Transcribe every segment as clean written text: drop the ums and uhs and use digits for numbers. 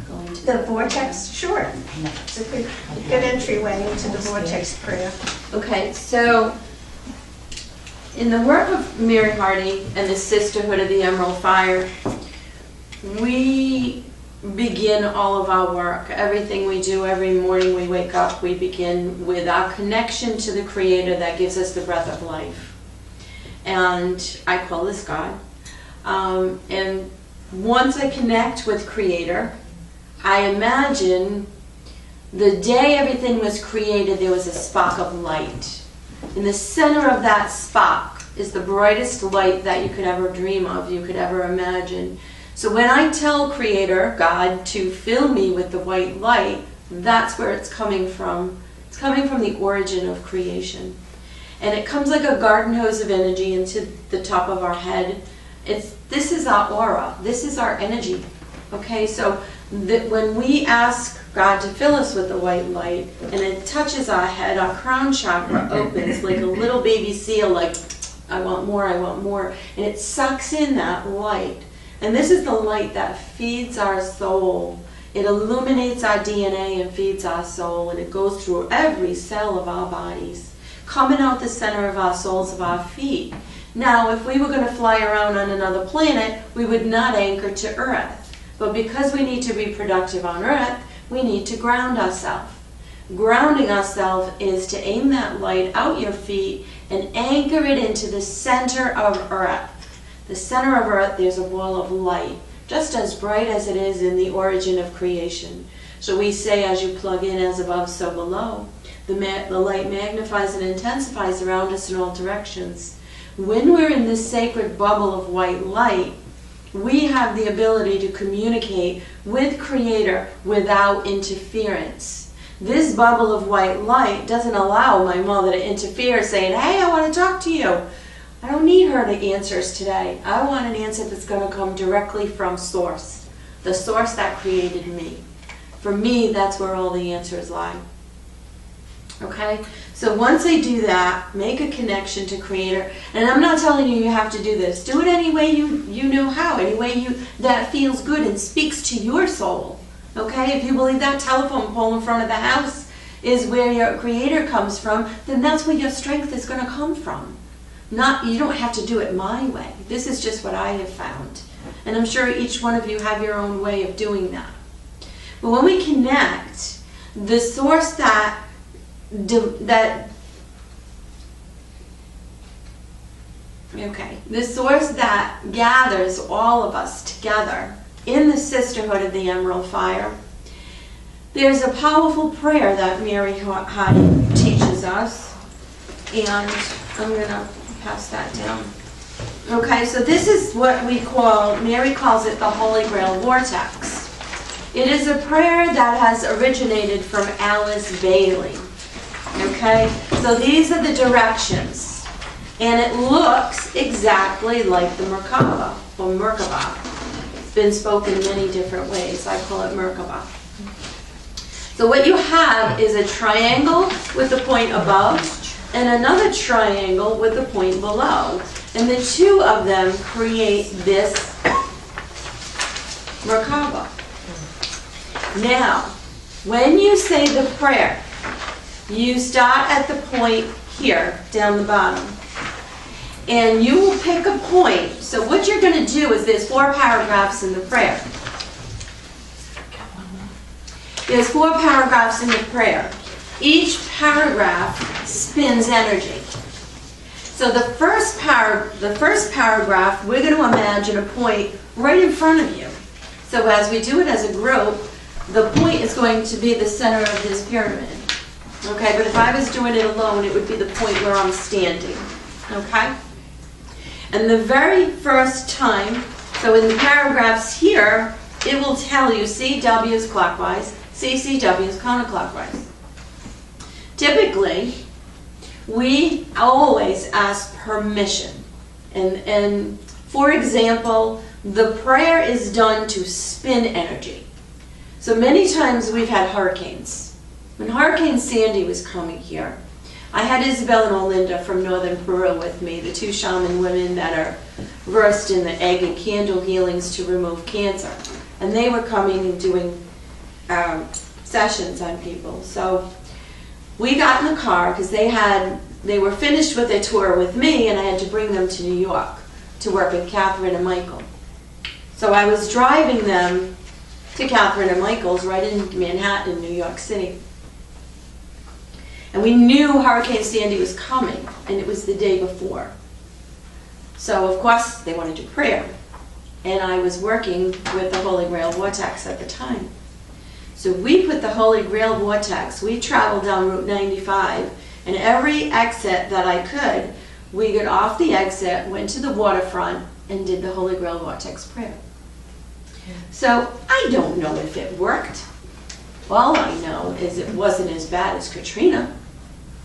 go into The vortex, sure. It's a good entryway into the vortex prayer. Okay, so in the work of Mary Hardy and the Sisterhood of the Emerald Fire, we begin all of our work. Everything we do every morning we wake up, we begin with our connection to the Creator that gives us the breath of life. And I call this God. And once I connect with Creator, I imagine the day everything was created, there was a spark of light. In the center of that spark is the brightest light that you could ever dream of, you could ever imagine. So when I tell Creator, God, to fill me with the white light, that's where it's coming from. It's coming from the origin of creation. And it comes like a garden hose of energy into the top of our head. This is our aura. This is our energy. Okay, so when we ask God to fill us with the white light and it touches our head, our crown chakra opens like a little baby seal, like, I want more, and it sucks in that light. And this is the light that feeds our soul. It illuminates our DNA and feeds our soul, and it goes through every cell of our bodies, coming out the center of our soles of our feet. Now, if we were going to fly around on another planet, we would not anchor to Earth. But because we need to be productive on Earth, we need to ground ourselves. Grounding ourselves is to aim that light out your feet and anchor it into the center of Earth. The center of Earth, there's a ball of light, just as bright as it is in the origin of creation. So we say, as you plug in, as above, so below. The light magnifies and intensifies around us in all directions. When we're in this sacred bubble of white light, we have the ability to communicate with Creator without interference. This bubble of white light doesn't allow my mother to interfere, saying, hey, I want to talk to you. I don't need her to answers today. I want an answer that's going to come directly from Source, the Source that created me. For me, that's where all the answers lie. Okay? So once I do that, make a connection to Creator. And I'm not telling you have to do this. Do it any way you know how, any way that feels good and speaks to your soul. Okay? If you believe that telephone pole in front of the house is where your Creator comes from, then that's where your strength is going to come from. You don't have to do it my way. This is just what I have found. And I'm sure each one of you have your own way of doing that. But when we connect, the source the source that gathers all of us together in the Sisterhood of the Emerald Fire, there's a powerful prayer that Mary Hardy teaches us, and I'm going to pass that down. Okay, so this is what Mary calls it the Holy Grail Vortex. It is a prayer that has originated from Alice Bailey. Okay, so these are the directions, and it looks exactly like the Merkaba, or Merkaba. It's been spoken many different ways. I call it Merkaba. So what you have is a triangle with the point above, and another triangle with the point below. And the two of them create this Merkaba. Now, when you say the prayer, you start at the point here, down the bottom. And you will pick a point. So what you're going to do is there's 4 paragraphs in the prayer. There's 4 paragraphs in the prayer. Each paragraph spins energy. So the first paragraph, we're going to imagine a point right in front of you. So as we do it as a group, the point is going to be the center of this pyramid. Okay, but if I was doing it alone, it would be the point where I'm standing. Okay? And the very first time, so in the paragraphs here, it will tell you CW is clockwise, CCW is counterclockwise. Typically, we always ask permission. And for example, the prayer is done to spin energy. So many times we've had hurricanes. When Hurricane Sandy was coming here, I had Isabel and Olinda from northern Peru with me, the 2 shaman women that are versed in the egg and candle healings to remove cancer. And they were coming and doing sessions on people. So we got in the car because they were finished with their tour with me, and I had to bring them to New York to work with Catherine and Michael. So I was driving them to Catherine and Michael's right in Manhattan, New York City. And we knew Hurricane Sandy was coming, and it was the day before. So of course they wanted to do prayer. And I was working with the Holy Grail Vortex at the time. So we put the Holy Grail Vortex, we traveled down Route 95, and every exit that I could, we got off the exit, went to the waterfront, and did the Holy Grail Vortex prayer. So I don't know if it worked. All I know is it wasn't as bad as Katrina,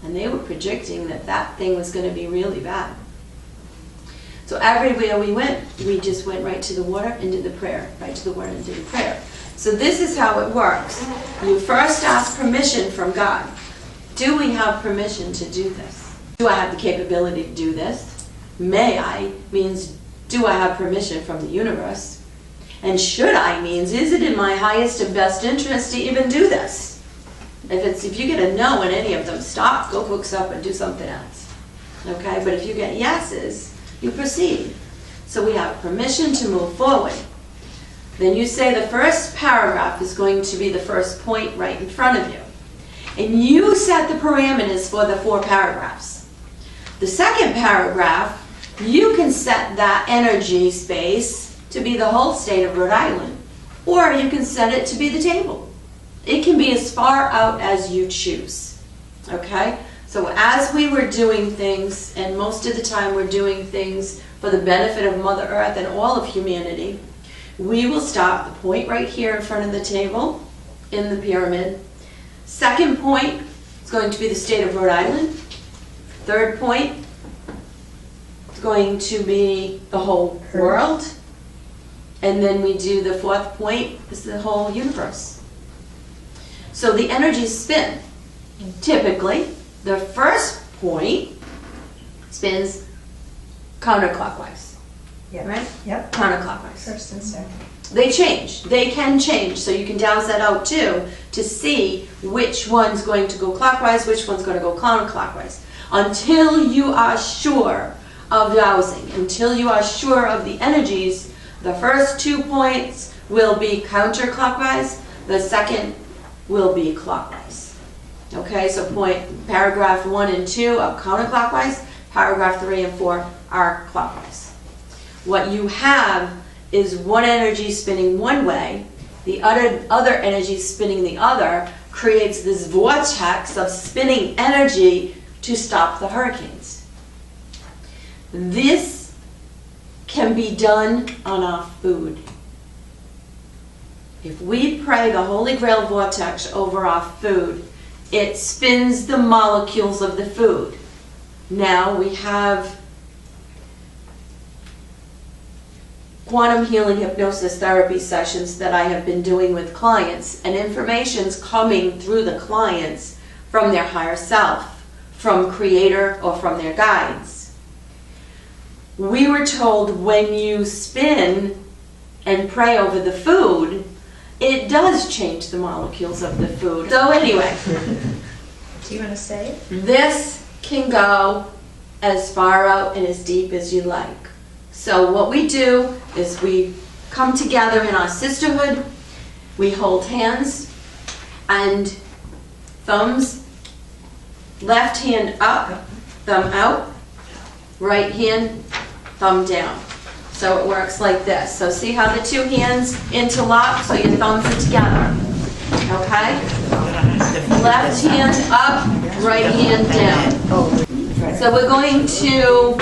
and they were predicting that that thing was going to be really bad. So everywhere we went, we just went right to the water and did the prayer, right to the water and did the prayer. So this is how it works. You first ask permission from God. Do we have permission to do this? Do I have the capability to do this? May I means, do I have permission from the universe? And should I means, is it in my highest and best interest to even do this? If you get a no in any of them, stop, go cook up and do something else. Okay, but if you get yeses, you proceed. So we have permission to move forward. Then you say the first paragraph is going to be the first point right in front of you. And you set the parameters for the 4 paragraphs. The second paragraph, you can set that energy space to be the whole state of Rhode Island, or you can set it to be the table. It can be as far out as you choose, okay? So as we were doing things, and most of the time we're doing things for the benefit of Mother Earth and all of humanity, we will stop the point right here in front of the table in the pyramid. Second point is going to be the state of Rhode Island. Third point is going to be the whole world. And then we do the fourth point is the whole universe. So the energies spin. Typically, the first point spins counterclockwise. Yep. Right? Yep. Counterclockwise. First and second. They change. They can change. So you can dowse that out too to see which one's going to go clockwise, which one's going to go counterclockwise. Until you are sure of dowsing, until you are sure of the energies, the first 2 points will be counterclockwise. The second will be clockwise. Okay, so paragraph 1 and 2 are counterclockwise. Paragraph 3 and 4 are clockwise. What you have is one energy spinning one way, the other energy spinning the other, creates this vortex of spinning energy to stop the hurricanes. This can be done on our food. If we pray the Holy Grail Vortex over our food, it spins the molecules of the food. Now we have quantum healing hypnosis therapy sessions that I have been doing with clients, and information's coming through the clients from their higher self, from Creator, or from their guides. We were told when you spin and pray over the food, it does change the molecules of the food. So anyway, Do you want to say it? this can go as far out and as deep as you like. So what we do is we come together in our sisterhood, we hold hands, and thumbs, left hand up, thumb out, right hand, thumb down. So it works like this. So see how the 2 hands interlock, so your thumbs are together. Okay? Left hand up, right hand down. So we're going to,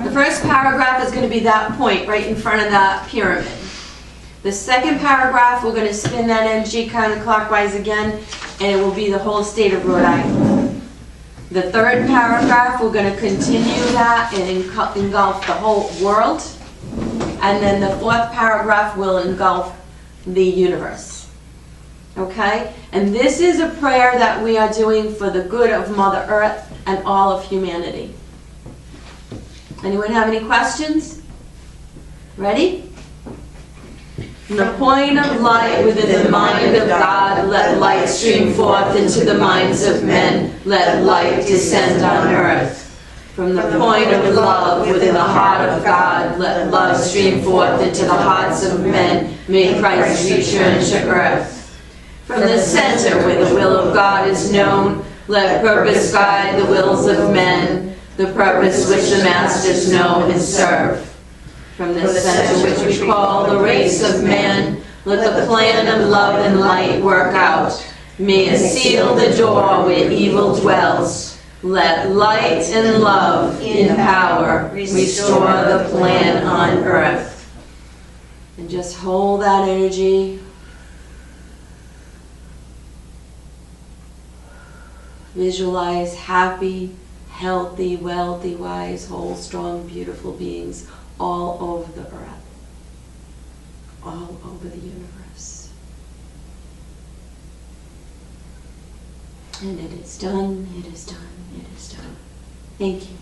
the first paragraph is going to be that point right in front of that pyramid. The second paragraph, we're going to spin that energy counterclockwise again, and it will be the whole state of Rhode Island. The third paragraph, we're going to continue that and engulf the whole world. And then the fourth paragraph will engulf the universe. Okay? And this is a prayer that we are doing for the good of Mother Earth and all of humanity. Anyone have any questions? Ready? From the point of light within the mind of God, let light stream forth into the minds of men. Let light descend on earth. From the point of love within the heart of God, let love stream forth into the hearts of men. May Christ return to earth. From the center where the will of God is known, let purpose guide the wills of men, the purpose which the masters know and serve. From the center which we call the race of man, let the plan of love and light work out. May it seal the door where evil dwells. Let light and love in power restore the plan on earth. And just hold that energy. Visualize happy, healthy, wealthy, wise, whole, strong, beautiful beings all over the earth, all over the universe. And it is done, it is done, it is done. Thank you.